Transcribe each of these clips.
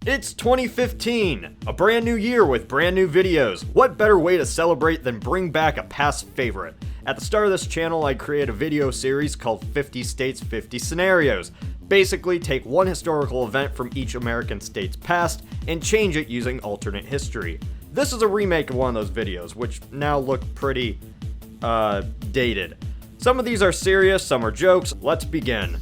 It's 2015, a brand new year with brand new videos. What better way to celebrate than bring back a past favorite? At the start of this channel, I create a video series called 50 States, 50 Scenarios. Basically, take one historical event from each American state's past and change it using alternate history. This is a remake of one of those videos, which now look pretty, dated. Some of these are serious, some are jokes. Let's begin.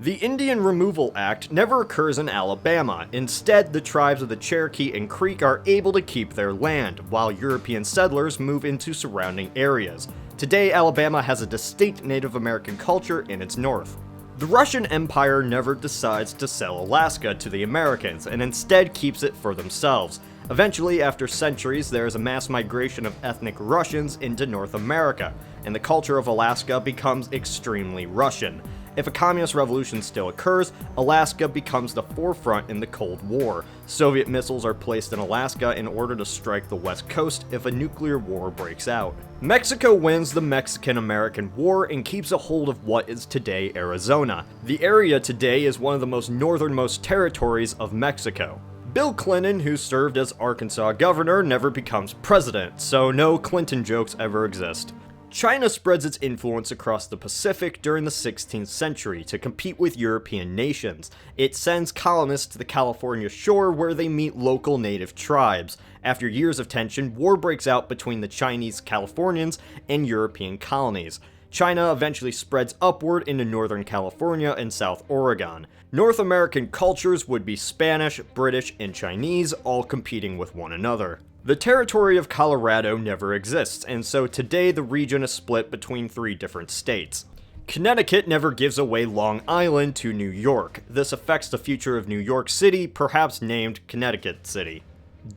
The Indian Removal Act never occurs in Alabama. Instead, the tribes of the Cherokee and Creek are able to keep their land, while European settlers move into surrounding areas. Today, Alabama has a distinct Native American culture in its north. The Russian Empire never decides to sell Alaska to the Americans, and instead keeps it for themselves. Eventually, after centuries, there is a mass migration of ethnic Russians into North America, and the culture of Alaska becomes extremely Russian. If a communist revolution still occurs, Alaska becomes the forefront in the Cold War. Soviet missiles are placed in Alaska in order to strike the West Coast if a nuclear war breaks out. Mexico wins the Mexican-American War and keeps a hold of what is today Arizona. The area today is one of the most northernmost territories of Mexico. Bill Clinton, who served as Arkansas governor, never becomes president, so no Clinton jokes ever exist. China spreads its influence across the Pacific during the 16th century to compete with European nations. It sends colonists to the California shore where they meet local native tribes. After years of tension, war breaks out between the Chinese Californians and European colonies. China eventually spreads upward into Northern California and South Oregon. North American cultures would be Spanish, British, and Chinese, all competing with one another. The territory of Colorado never exists, and so today the region is split between 3 different states. Connecticut never gives away Long Island to New York. This affects the future of New York City, perhaps named Connecticut City.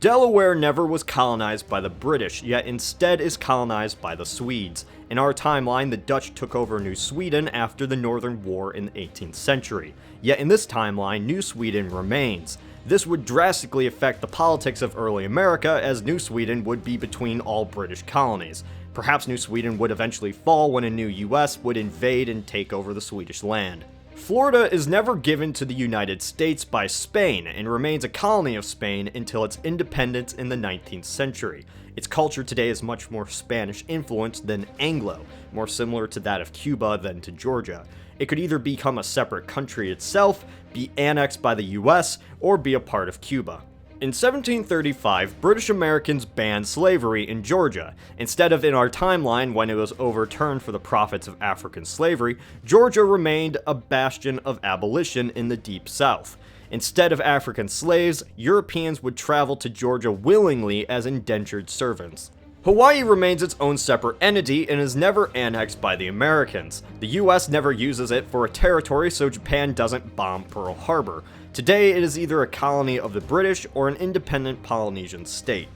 Delaware never was colonized by the British, yet instead is colonized by the Swedes. In our timeline, the Dutch took over New Sweden after the Northern War in the 18th century. Yet in this timeline, New Sweden remains. This would drastically affect the politics of early America, as New Sweden would be between all British colonies. Perhaps New Sweden would eventually fall when a new US would invade and take over the Swedish land. Florida is never given to the United States by Spain and remains a colony of Spain until its independence in the 19th century. Its culture today is much more Spanish influenced than Anglo, more similar to that of Cuba than to Georgia. It could either become a separate country itself, be annexed by the US, or be a part of Cuba. In 1735, British Americans banned slavery in Georgia. Instead of in our timeline when it was overturned for the profits of African slavery, Georgia remained a bastion of abolition in the Deep South. Instead of African slaves, Europeans would travel to Georgia willingly as indentured servants. Hawaii remains its own separate entity and is never annexed by the Americans. The US never uses it for a territory, so Japan doesn't bomb Pearl Harbor. Today, it is either a colony of the British or an independent Polynesian state.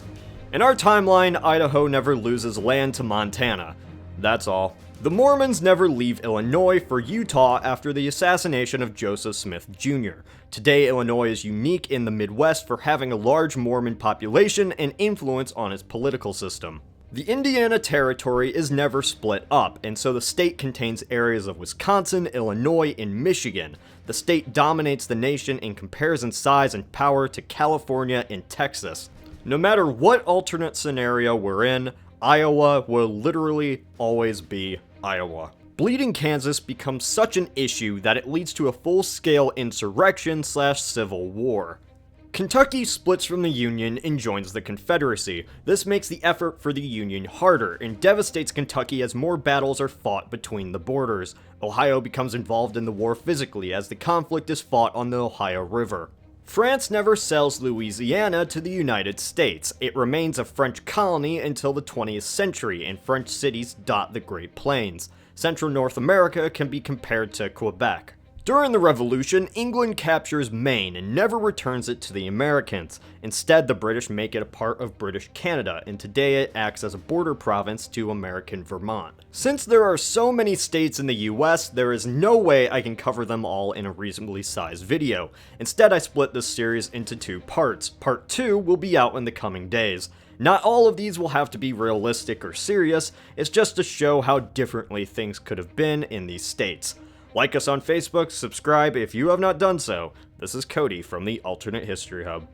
In our timeline, Idaho never loses land to Montana. That's all. The Mormons never leave Illinois for Utah after the assassination of Joseph Smith Jr. Today, Illinois is unique in the Midwest for having a large Mormon population and influence on its political system. The Indiana Territory is never split up, and so the state contains areas of Wisconsin, Illinois, and Michigan. The state dominates the nation and compares in size and power to California and Texas. No matter what alternate scenario we're in, Iowa will literally always be Iowa. Bleeding Kansas becomes such an issue that it leads to a full-scale insurrection/civil war. Kentucky splits from the Union and joins the Confederacy. This makes the effort for the Union harder and devastates Kentucky as more battles are fought between the borders. Ohio becomes involved in the war physically as the conflict is fought on the Ohio River. France never sells Louisiana to the United States. It remains a French colony until the 20th century, and French cities dot the Great Plains. Central North America can be compared to Quebec. During the Revolution, England captures Maine and never returns it to the Americans. Instead, the British make it a part of British Canada, and today it acts as a border province to American Vermont. Since there are so many states in the US, there is no way I can cover them all in a reasonably sized video. Instead, I split this series into 2 parts. Part 2 will be out in the coming days. Not all of these will have to be realistic or serious, it's just to show how differently things could have been in these states. Like us on Facebook, subscribe if you have not done so. This is Cody from the Alternate History Hub.